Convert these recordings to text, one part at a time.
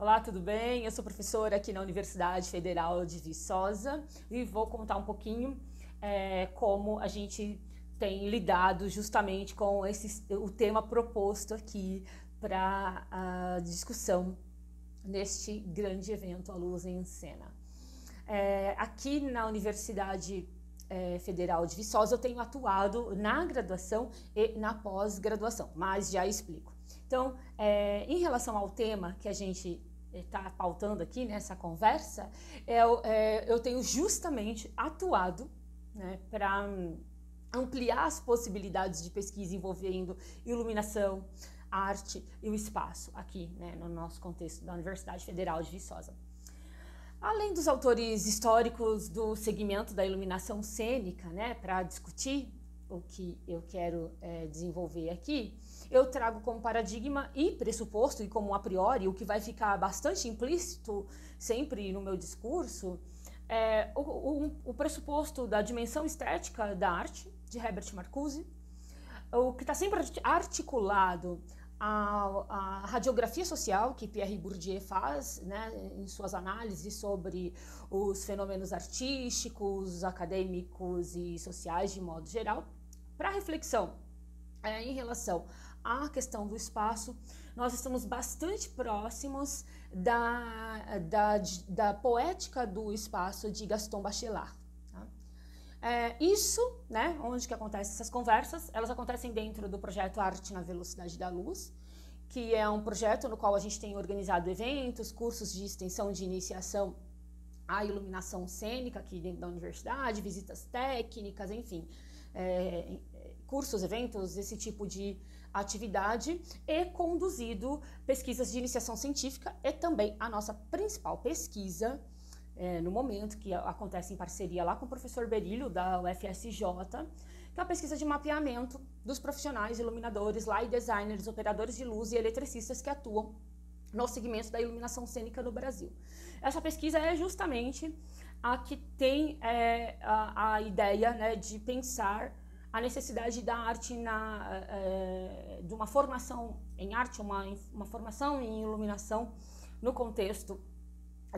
Olá, tudo bem? Eu sou professora aqui na Universidade Federal de Viçosa e vou contar um pouquinho como a gente tem lidado justamente com o tema proposto aqui para a discussão neste grande evento A Luz em Cena. Aqui na Universidade Federal de Viçosa eu tenho atuado na graduação e na pós-graduação, mas já explico. Então, em relação ao tema que a gente está pautando aqui nessa conversa, eu tenho justamente atuado, né, para ampliar as possibilidades de pesquisa envolvendo iluminação, arte e o espaço aqui, né, no nosso contexto da Universidade Federal de Viçosa. Além dos autores históricos do segmento da iluminação cênica, né, para discutir o que eu quero desenvolver aqui, eu trago como paradigma e pressuposto, e como a priori, o que vai ficar bastante implícito sempre no meu discurso, o pressuposto da dimensão estética da arte, de Herbert Marcuse, o que está sempre articulado a radiografia social que Pierre Bourdieu faz, né, em suas análises sobre os fenômenos artísticos, acadêmicos e sociais de modo geral. Para reflexão em relação à questão do espaço, nós estamos bastante próximos da poética do espaço de Gaston Bachelard. Isso, né, onde que acontecem essas conversas, elas acontecem dentro do projeto Arte na Velocidade da Luz, que é um projeto no qual a gente tem organizado eventos, cursos de extensão de iniciação à iluminação cênica aqui dentro da universidade, visitas técnicas, enfim, cursos, eventos, esse tipo de atividade, e conduzido pesquisas de iniciação científica e também a nossa principal pesquisa no momento, que acontece em parceria lá com o professor Berílio, da UFSJ, que é a pesquisa de mapeamento dos profissionais, iluminadores, light designers, operadores de luz e eletricistas que atuam no segmento da iluminação cênica no Brasil. Essa pesquisa é justamente a que tem a ideia, né, de pensar a necessidade da arte, de uma formação em arte, uma formação em iluminação no contexto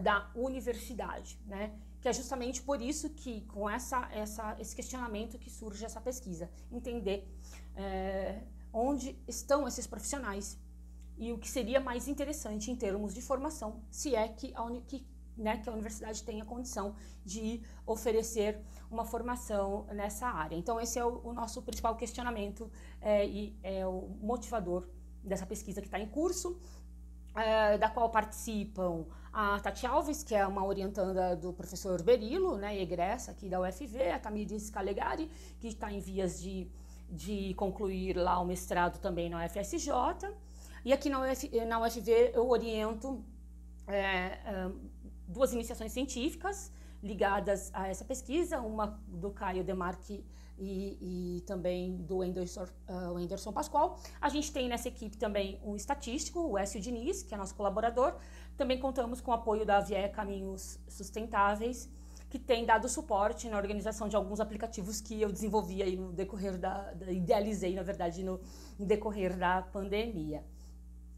da universidade, né? Que é justamente por isso que, com esse questionamento que surge essa pesquisa, entender onde estão esses profissionais e o que seria mais interessante em termos de formação, se é que a universidade tenha condição de oferecer uma formação nessa área. Então, esse é o nosso principal questionamento e é o motivador dessa pesquisa que está em curso, da qual participam a Tati Alves, que é uma orientanda do professor Berílio, né, egressa aqui da UFV, a Tamires Calegari, que está em vias de concluir lá o mestrado também na UFSJ, e aqui na UFV eu oriento duas iniciações científicas ligadas a essa pesquisa, uma do Caio Demarque e também do Wenderson Pascoal. A gente tem nessa equipe também um estatístico, o Écio Diniz, que é nosso colaborador. Também contamos com o apoio da Vie Caminhos Sustentáveis, que tem dado suporte na organização de alguns aplicativos que eu desenvolvi aí no decorrer idealizei, na verdade, no decorrer da pandemia.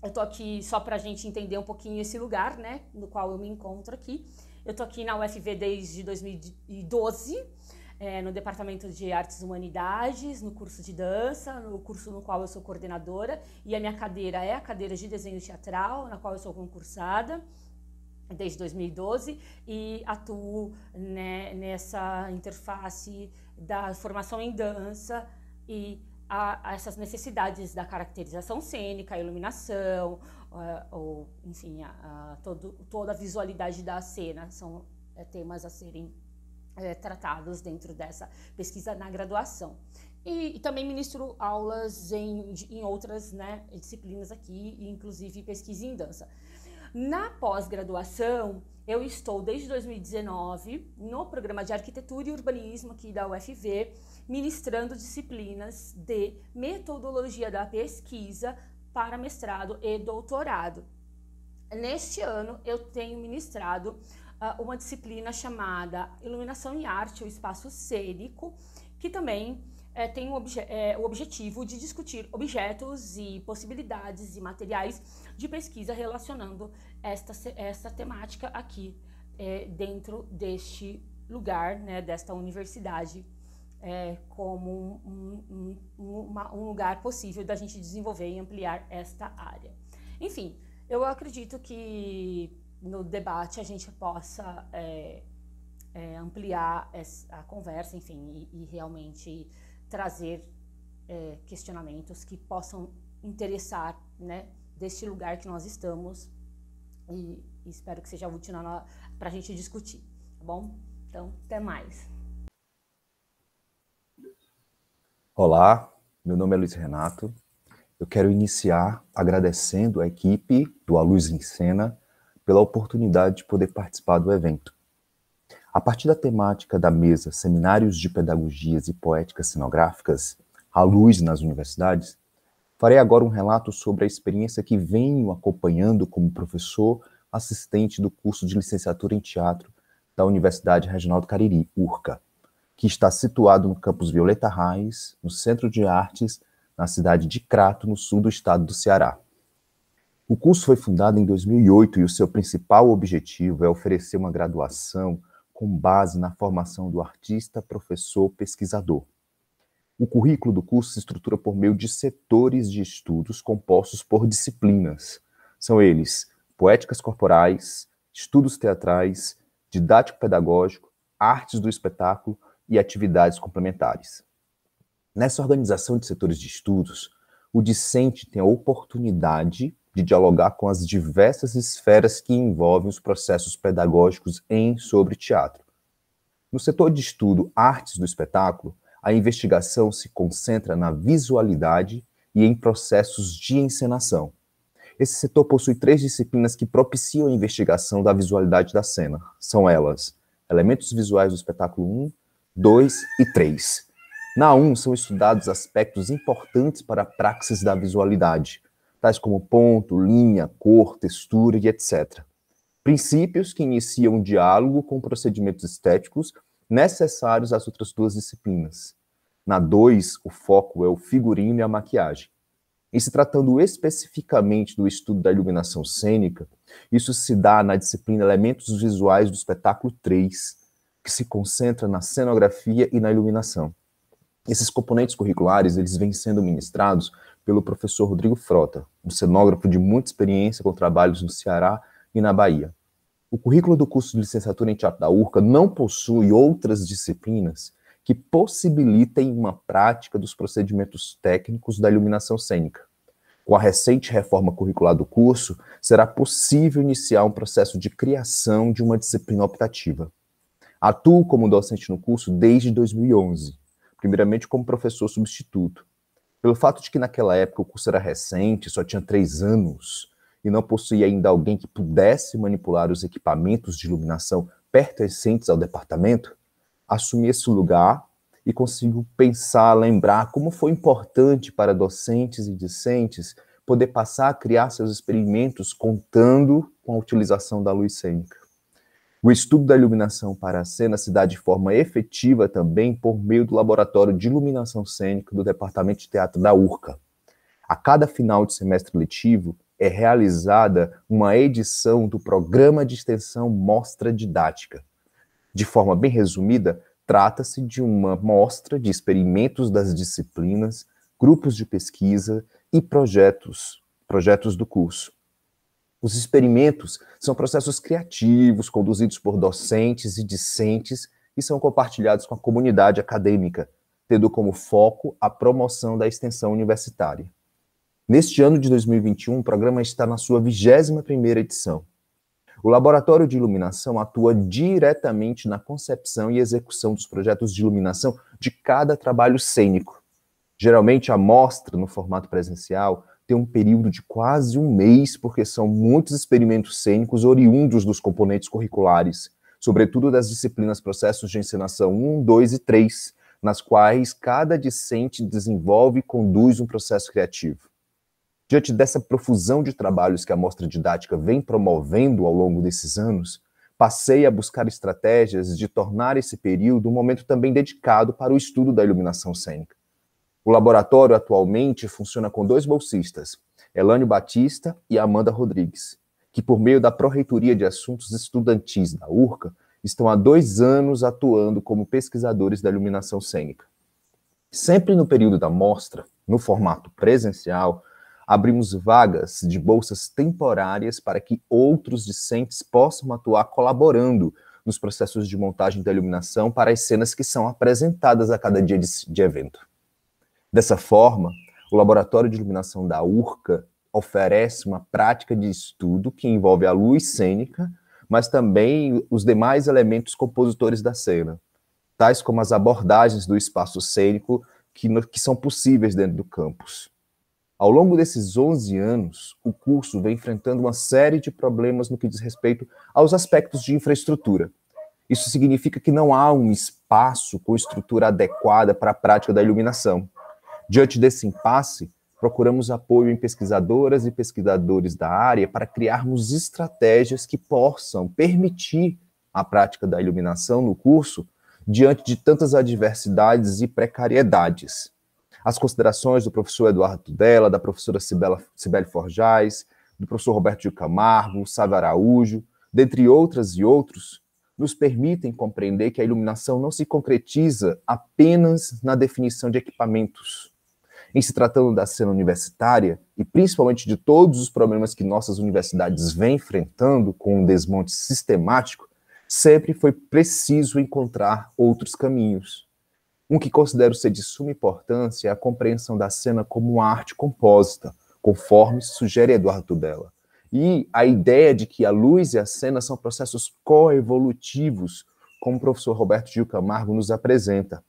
Eu tô aqui só para a gente entender um pouquinho esse lugar, né, no qual eu me encontro aqui. Eu tô aqui na UFV desde 2012, no Departamento de Artes e Humanidades, no curso de dança, no curso no qual eu sou coordenadora, e a minha cadeira é a cadeira de desenho teatral, na qual eu sou concursada desde 2012, e atuo, né, nessa interface da formação em dança e a essas necessidades da caracterização cênica, a iluminação, ou, enfim, toda a visualidade da cena, são temas a serem tratados dentro dessa pesquisa na graduação. E também ministro aulas em outras, né, disciplinas aqui, inclusive pesquisa em dança. Na pós-graduação, eu estou desde 2019 no programa de Arquitetura e Urbanismo aqui da UFV, ministrando disciplinas de metodologia da pesquisa para mestrado e doutorado. Neste ano, eu tenho ministrado uma disciplina chamada Iluminação e Arte, o Espaço Cênico, que também tem o objetivo de discutir objetos e possibilidades e materiais de pesquisa relacionando esta temática aqui dentro deste lugar, né, desta universidade, como um lugar possível da gente desenvolver e ampliar esta área. Enfim, eu acredito que no debate a gente possa ampliar a conversa, enfim, e realmente trazer questionamentos que possam interessar, né, deste lugar que nós estamos, e espero que seja útil para a gente discutir, tá bom? Então, até mais. Olá, meu nome é Luiz Renato. Eu quero iniciar agradecendo a equipe do A Luz em Cena pela oportunidade de poder participar do evento. A partir da temática da mesa Seminários de Pedagogias e Poéticas Cenográficas, à luz nas universidades, farei agora um relato sobre a experiência que venho acompanhando como professor assistente do curso de licenciatura em teatro da Universidade Regional do Cariri, URCA, que está situado no campus Violeta Reis, no Centro de Artes, na cidade de Crato, no sul do estado do Ceará. O curso foi fundado em 2008 e o seu principal objetivo é oferecer uma graduação com base na formação do artista, professor, pesquisador. O currículo do curso se estrutura por meio de setores de estudos compostos por disciplinas. São eles poéticas corporais, estudos teatrais, didático-pedagógico, artes do espetáculo e atividades complementares. Nessa organização de setores de estudos, o discente tem a oportunidade de dialogar com as diversas esferas que envolvem os processos pedagógicos sobre teatro. No setor de estudo Artes do Espetáculo, a investigação se concentra na visualidade e em processos de encenação. Esse setor possui 3 disciplinas que propiciam a investigação da visualidade da cena. São elas: elementos visuais do espetáculo 1, 2 e 3. Na 1, são estudados aspectos importantes para a praxis da visualidade, tais como ponto, linha, cor, textura e etc. Princípios que iniciam um diálogo com procedimentos estéticos necessários às outras 2 disciplinas. Na 2, o foco é o figurino e a maquiagem. E se tratando especificamente do estudo da iluminação cênica, isso se dá na disciplina Elementos Visuais do Espetáculo 3, que se concentra na cenografia e na iluminação. Esses componentes curriculares, eles vêm sendo ministrados pelo professor Rodrigo Frota, um cenógrafo de muita experiência com trabalhos no Ceará e na Bahia. O currículo do curso de licenciatura em teatro da URCA não possui outras disciplinas que possibilitem uma prática dos procedimentos técnicos da iluminação cênica. Com a recente reforma curricular do curso, será possível iniciar um processo de criação de uma disciplina optativa. Atuo como docente no curso desde 2011, primeiramente como professor substituto. Pelo fato de que naquela época o curso era recente, só tinha 3 anos, e não possuía ainda alguém que pudesse manipular os equipamentos de iluminação pertencentes ao departamento, assumi esse lugar e consigo pensar, lembrar como foi importante para docentes e discentes poder passar a criar seus experimentos contando com a utilização da luz cênica. O estudo da iluminação para a cena se dá de forma efetiva também por meio do Laboratório de Iluminação Cênica do Departamento de Teatro da URCA. A cada final de semestre letivo é realizada uma edição do programa de extensão Mostra Didática. De forma bem resumida, trata-se de uma mostra de experimentos das disciplinas, grupos de pesquisa e projetos do curso. Os experimentos são processos criativos, conduzidos por docentes e discentes e são compartilhados com a comunidade acadêmica, tendo como foco a promoção da extensão universitária. Neste ano de 2021, o programa está na sua 21ª edição. O Laboratório de Iluminação atua diretamente na concepção e execução dos projetos de iluminação de cada trabalho cênico. Geralmente, a mostra, no formato presencial, tem um período de quase 1 mês, porque são muitos experimentos cênicos oriundos dos componentes curriculares, sobretudo das disciplinas Processos de Encenação 1, 2 e 3, nas quais cada discente desenvolve e conduz um processo criativo. Diante dessa profusão de trabalhos que a mostra didática vem promovendo ao longo desses anos, passei a buscar estratégias de tornar esse período um momento também dedicado para o estudo da iluminação cênica. O laboratório atualmente funciona com 2 bolsistas, Elânio Batista e Amanda Rodrigues, que por meio da Pró-Reitoria de Assuntos Estudantis da URCA, estão há 2 anos atuando como pesquisadores da iluminação cênica. Sempre no período da mostra, no formato presencial, abrimos vagas de bolsas temporárias para que outros discentes possam atuar colaborando nos processos de montagem da iluminação para as cenas que são apresentadas a cada dia de evento. Dessa forma, o Laboratório de Iluminação da URCA oferece uma prática de estudo que envolve a luz cênica, mas também os demais elementos compositores da cena, tais como as abordagens do espaço cênico que são possíveis dentro do campus. Ao longo desses 11 anos, o curso vem enfrentando uma série de problemas no que diz respeito aos aspectos de infraestrutura. Isso significa que não há um espaço com estrutura adequada para a prática da iluminação. Diante desse impasse, procuramos apoio em pesquisadoras e pesquisadores da área para criarmos estratégias que possam permitir a prática da iluminação no curso diante de tantas adversidades e precariedades. As considerações do professor Eduardo Tudela, da professora Cibele Forjaz, do professor Roberto de Camargo, Sávio Araújo, dentre outras e outros, nos permitem compreender que a iluminação não se concretiza apenas na definição de equipamentos. Em se tratando da cena universitária, e principalmente de todos os problemas que nossas universidades vêm enfrentando com um desmonte sistemático, sempre foi preciso encontrar outros caminhos. Um que considero ser de suma importância é a compreensão da cena como uma arte compósita, conforme sugere Eduardo Tudela. E a ideia de que a luz e a cena são processos coevolutivos, como o professor Roberto Gil Camargo nos apresenta.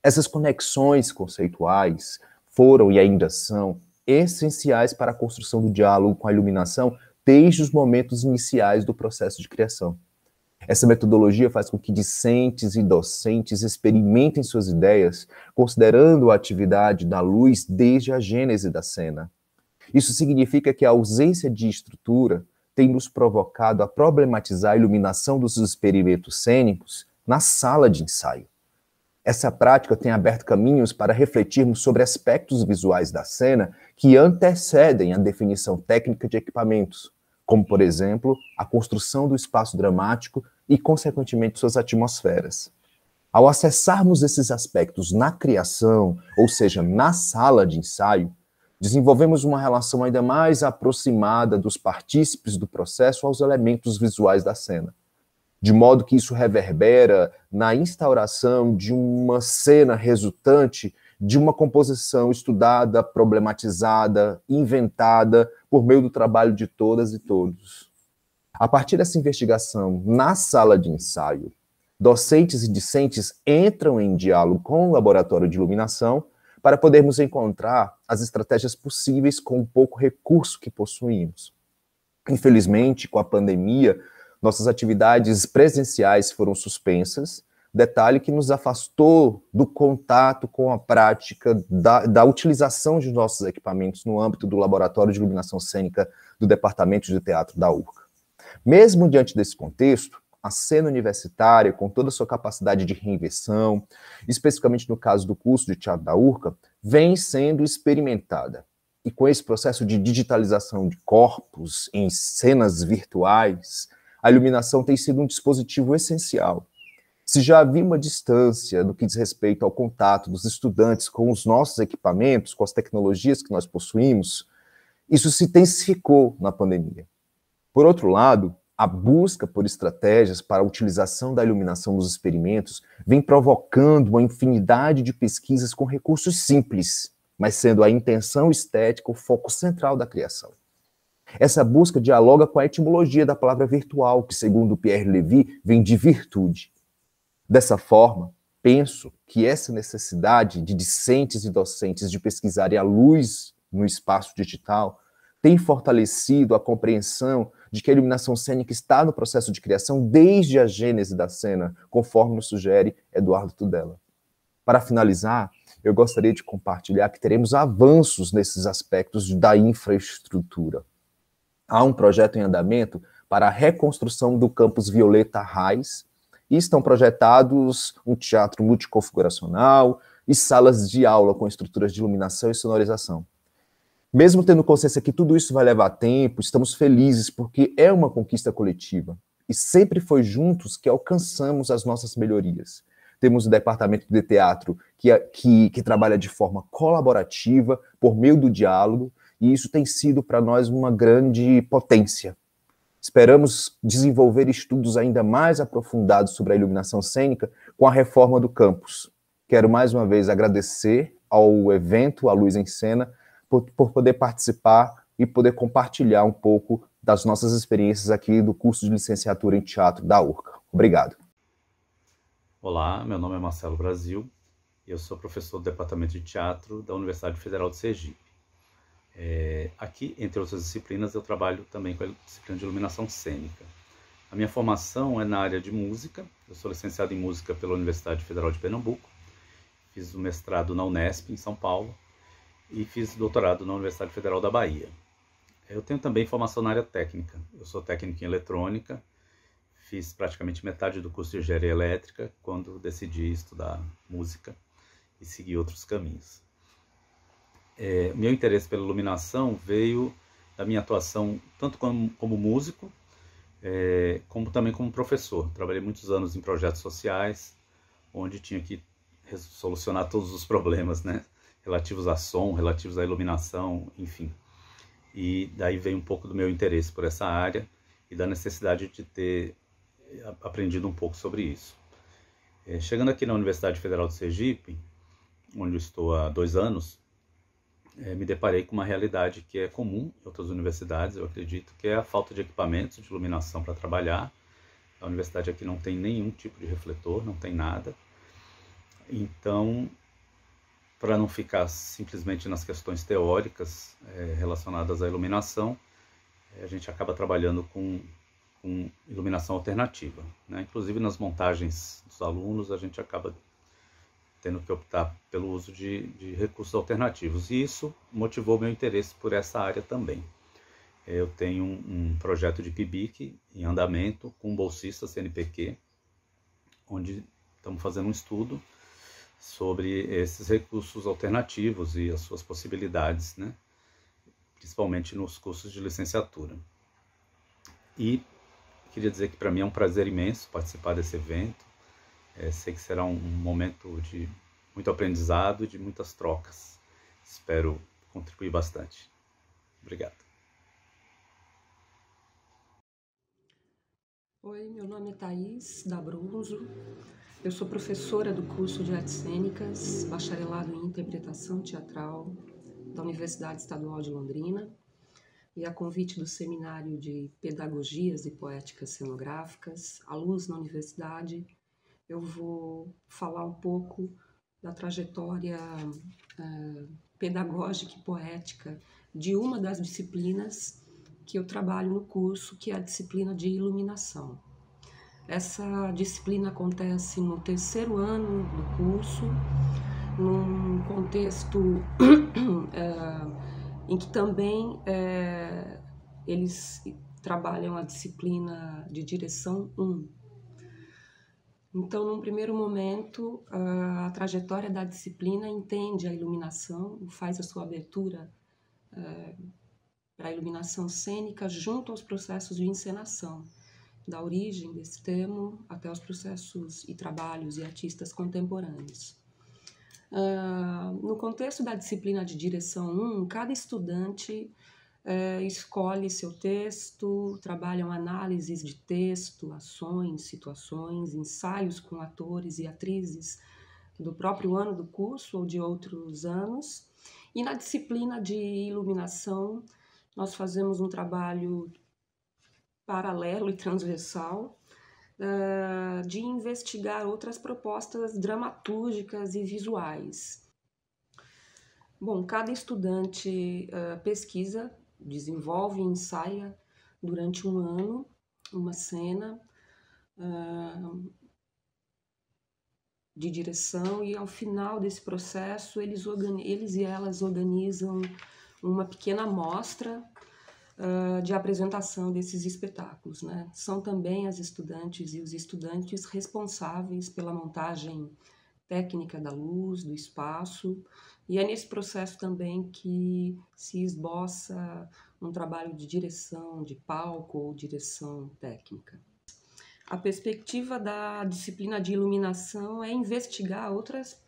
Essas conexões conceituais foram e ainda são essenciais para a construção do diálogo com a iluminação desde os momentos iniciais do processo de criação. Essa metodologia faz com que discentes e docentes experimentem suas ideias, considerando a atividade da luz desde a gênese da cena. Isso significa que a ausência de estrutura tem nos provocado a problematizar a iluminação dos experimentos cênicos na sala de ensaio. Essa prática tem aberto caminhos para refletirmos sobre aspectos visuais da cena que antecedem a definição técnica de equipamentos, como, por exemplo, a construção do espaço dramático e, consequentemente, suas atmosferas. Ao acessarmos esses aspectos na criação, ou seja, na sala de ensaio, desenvolvemos uma relação ainda mais aproximada dos partícipes do processo aos elementos visuais da cena, de modo que isso reverbera na instauração de uma cena resultante de uma composição estudada, problematizada, inventada por meio do trabalho de todas e todos. A partir dessa investigação na sala de ensaio, docentes e discentes entram em diálogo com o laboratório de iluminação para podermos encontrar as estratégias possíveis com o pouco recurso que possuímos. Infelizmente, com a pandemia, nossas atividades presenciais foram suspensas, detalhe que nos afastou do contato com a prática da utilização de nossos equipamentos no âmbito do Laboratório de Iluminação Cênica do Departamento de Teatro da URCA. Mesmo diante desse contexto, a cena universitária, com toda a sua capacidade de reinvenção, especificamente no caso do curso de teatro da URCA, vem sendo experimentada. E com esse processo de digitalização de corpos em cenas virtuais, a iluminação tem sido um dispositivo essencial. Se já havia uma distância no que diz respeito ao contato dos estudantes com os nossos equipamentos, com as tecnologias que nós possuímos, isso se intensificou na pandemia. Por outro lado, a busca por estratégias para a utilização da iluminação nos experimentos vem provocando uma infinidade de pesquisas com recursos simples, mas sendo a intenção estética o foco central da criação. Essa busca dialoga com a etimologia da palavra virtual, que, segundo Pierre Levy, vem de virtude. Dessa forma, penso que essa necessidade de discentes e docentes de pesquisarem a luz no espaço digital tem fortalecido a compreensão de que a iluminação cênica está no processo de criação desde a gênese da cena, conforme nos sugere Eduardo Tudela. Para finalizar, eu gostaria de compartilhar que teremos avanços nesses aspectos da infraestrutura. Há um projeto em andamento para a reconstrução do campus Violeta Reis, e estão projetados um teatro multiconfiguracional, e salas de aula com estruturas de iluminação e sonorização. Mesmo tendo consciência que tudo isso vai levar tempo, estamos felizes porque é uma conquista coletiva. E sempre foi juntos que alcançamos as nossas melhorias. Temos o departamento de teatro que trabalha de forma colaborativa, por meio do diálogo, e isso tem sido para nós uma grande potência. Esperamos desenvolver estudos ainda mais aprofundados sobre a iluminação cênica com a reforma do campus. Quero mais uma vez agradecer ao evento, A Luz em Cena, por poder participar e poder compartilhar um pouco das nossas experiências aqui do curso de licenciatura em teatro da URCA. Obrigado. Olá, meu nome é Marcelo Brasil e eu sou professor do Departamento de Teatro da Universidade Federal de Sergipe. Aqui, entre outras disciplinas, eu trabalho também com a disciplina de iluminação cênica. A minha formação é na área de música, eu sou licenciado em música pela Universidade Federal de Pernambuco, fiz o mestrado na Unesp, em São Paulo, e fiz doutorado na Universidade Federal da Bahia. Eu tenho também formação na área técnica. Eu sou técnico em eletrônica, fiz praticamente metade do curso de engenharia elétrica quando decidi estudar música e seguir outros caminhos. Meu interesse pela iluminação veio da minha atuação tanto como músico, como também como professor. Trabalhei muitos anos em projetos sociais, onde tinha que solucionar todos os problemas, né? Relativos a som, relativos à iluminação, enfim. E daí veio um pouco do meu interesse por essa área e da necessidade de ter aprendido um pouco sobre isso. Chegando aqui na Universidade Federal de Sergipe, onde eu estou há 2 anos, me deparei com uma realidade que é comum em outras universidades, eu acredito, que é a falta de equipamentos de iluminação para trabalhar. A universidade aqui não tem nenhum tipo de refletor, não tem nada. Então, para não ficar simplesmente nas questões teóricas relacionadas à iluminação, a gente acaba trabalhando com iluminação alternativa, né? Inclusive nas montagens dos alunos, a gente acaba tendo que optar pelo uso de recursos alternativos. E isso motivou meu interesse por essa área também. Eu tenho um projeto de PIBIC em andamento com um bolsista CNPq, onde estamos fazendo um estudo sobre esses recursos alternativos e as suas possibilidades, né? Principalmente nos cursos de licenciatura. E queria dizer que para mim é um prazer imenso participar desse evento. Sei que será um momento de muito aprendizado e de muitas trocas. Espero contribuir bastante. Obrigado. Oi, meu nome é Thaís D'Abrunzo. Eu sou professora do curso de Artes Cênicas, bacharelado em Interpretação Teatral da Universidade Estadual de Londrina, e a convite do Seminário de Pedagogias e Poéticas Cenográficas, A Luz na Universidade, eu vou falar um pouco da trajetória pedagógica e poética de uma das disciplinas que eu trabalho no curso, que é a disciplina de iluminação. Essa disciplina acontece no 3º ano do curso, num contexto em que também eles trabalham a disciplina de direção 1. Então, num primeiro momento, a trajetória da disciplina entende a iluminação, faz a sua abertura para a iluminação cênica junto aos processos de encenação, da origem desse termo até os processos e trabalhos de artistas contemporâneos. No contexto da disciplina de direção 1, cada estudante escolhe seu texto, trabalham análises de texto, ações, situações, ensaios com atores e atrizes do próprio ano do curso ou de outros anos. E na disciplina de iluminação, nós fazemos um trabalho paralelo e transversal de investigar outras propostas dramatúrgicas e visuais. Bom, cada estudante pesquisa, desenvolve e ensaia durante um ano uma cena de direção, e ao final desse processo eles e elas organizam uma pequena amostra de apresentação desses espetáculos, né? São também as estudantes e os estudantes responsáveis pela montagem técnica da luz, do espaço, e é nesse processo também que se esboça um trabalho de direção de palco ou direção técnica. A perspectiva da disciplina de iluminação é investigar outras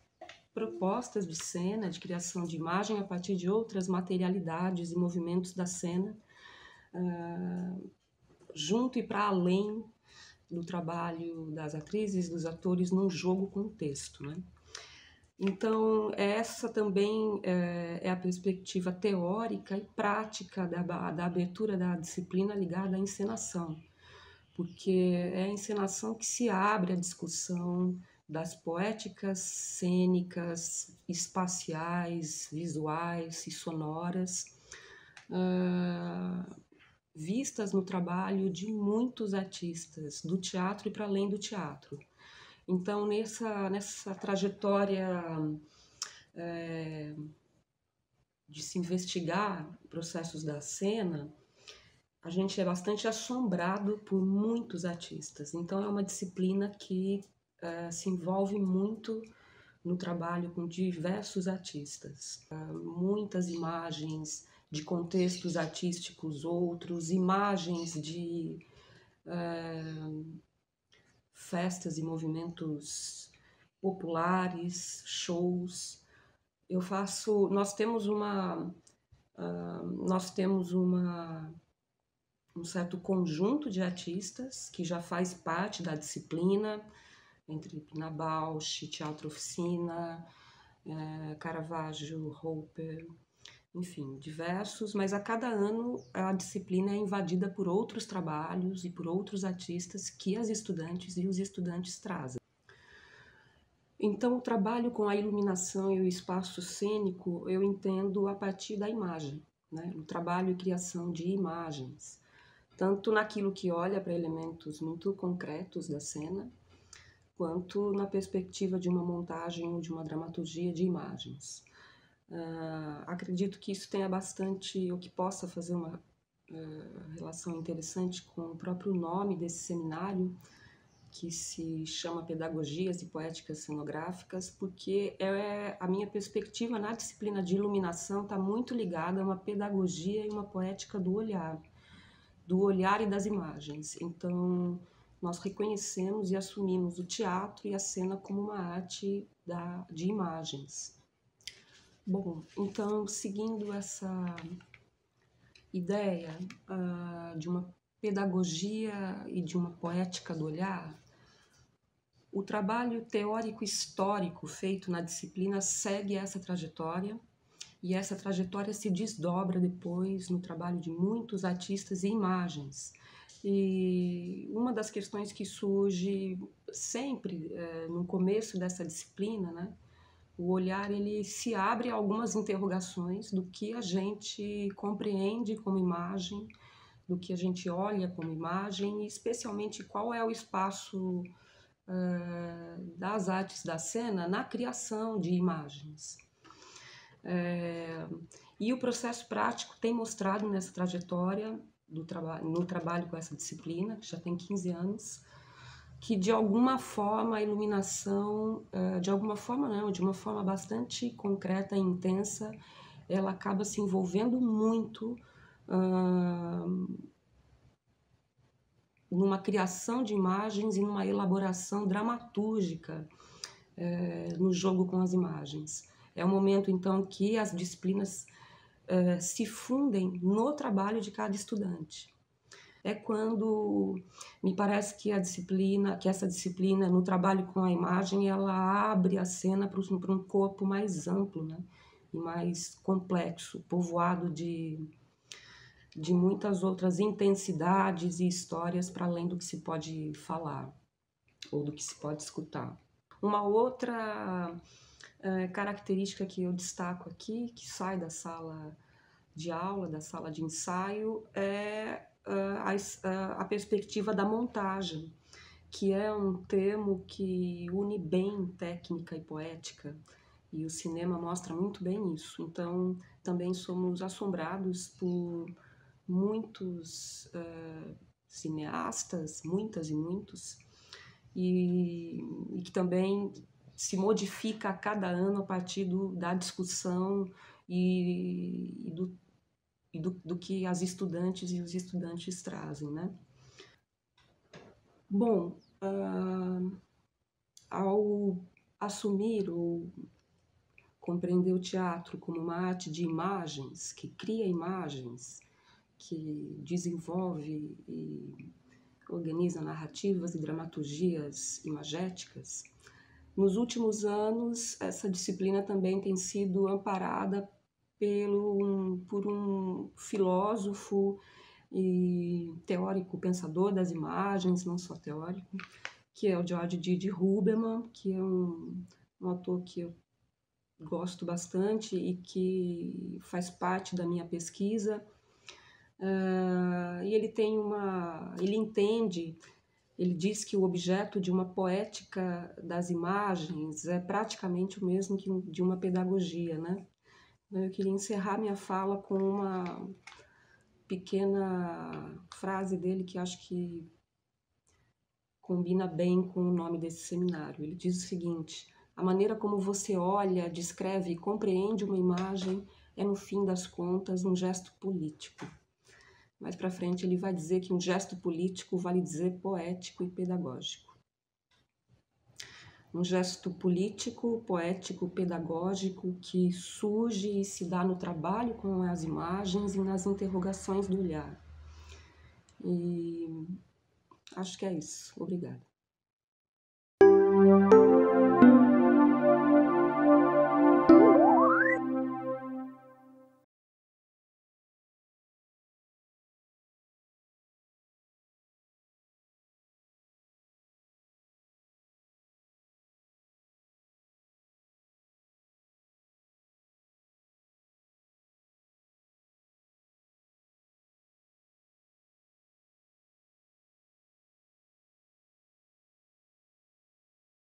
propostas de cena, de criação de imagem a partir de outras materialidades e movimentos da cena, junto e para além do trabalho das atrizes, dos atores num jogo com o texto, né? Então, essa também é a perspectiva teórica e prática da abertura da disciplina ligada à encenação, porque é a encenação que se abre a discussão das poéticas cênicas, espaciais, visuais e sonoras, vistas no trabalho de muitos artistas, do teatro e para além do teatro. Então, nessa trajetória de se investigar processos da cena, a gente é bastante assombrado por muitos artistas. Então, é uma disciplina que se envolve muito no trabalho com diversos artistas. Muitas imagens de contextos artísticos outros, imagens de festas e movimentos populares, shows. Nós temos um certo conjunto de artistas que já faz parte da disciplina, entre Pina Bausch, Teatro Oficina, Caravaggio, Hopper, enfim, diversos, mas a cada ano a disciplina é invadida por outros trabalhos e por outros artistas que as estudantes e os estudantes trazem. Então, o trabalho com a iluminação e o espaço cênico eu entendo a partir da imagem, né? O trabalho e criação de imagens, tanto naquilo que olha para elementos muito concretos da cena, quanto na perspectiva de uma montagem ou de uma dramaturgia de imagens. Acredito que isso tenha bastante, ou que possa fazer uma relação interessante com o próprio nome desse seminário, que se chama Pedagogias e Poéticas Cenográficas, porque a minha perspectiva na disciplina de iluminação está muito ligada a uma pedagogia e uma poética do olhar e das imagens. Então, nós reconhecemos e assumimos o teatro e a cena como uma arte de imagens. Bom, então, seguindo essa ideia de uma pedagogia e de uma poética do olhar, o trabalho teórico-histórico feito na disciplina segue essa trajetória, e essa trajetória se desdobra depois no trabalho de muitos artistas e imagens. E uma das questões que surge sempre no começo dessa disciplina, né, o olhar ele se abre a algumas interrogações do que a gente compreende como imagem, do que a gente olha como imagem, e especialmente qual é o espaço das artes da cena na criação de imagens. E o processo prático tem mostrado nessa trajetória no trabalho com essa disciplina, que já tem 15 anos, que de alguma forma a iluminação, de uma forma bastante concreta e intensa, ela acaba se envolvendo muito numa criação de imagens e numa elaboração dramatúrgica no jogo com as imagens. É o momento, então, que as disciplinas se fundem no trabalho de cada estudante. É quando me parece que essa disciplina, no trabalho com a imagem, ela abre a cena para um corpo mais amplo, né? E mais complexo, povoado de muitas outras intensidades e histórias para além do que se pode falar ou do que se pode escutar. Uma outra característica que eu destaco aqui, que sai da sala de aula, da sala de ensaio, é a perspectiva da montagem, que é um termo que une bem técnica e poética, e o cinema mostra muito bem isso. Então, também somos assombrados por muitos cineastas, muitas e muitos, e que também se modifica a cada ano a partir da discussão e do que as estudantes e os estudantes trazem, né? Bom, ao assumir ou compreender o teatro como uma arte de imagens, que cria imagens, que desenvolve e organiza narrativas e dramaturgias imagéticas, nos últimos anos essa disciplina também tem sido amparada por um filósofo e teórico pensador das imagens, não só teórico, que é o George Didi Huberman, que é um autor que eu gosto bastante e que faz parte da minha pesquisa. E ele diz que o objeto de uma poética das imagens é praticamente o mesmo que de uma pedagogia, né? Eu queria encerrar minha fala com uma pequena frase dele que acho que combina bem com o nome desse seminário. Ele diz o seguinte: a maneira como você olha, descreve e compreende uma imagem é, no fim das contas, um gesto político. Mais para frente ele vai dizer que um gesto político vale dizer poético e pedagógico. Um gesto político, poético, pedagógico que surge e se dá no trabalho com as imagens e nas interrogações do olhar. E acho que é isso. Obrigada.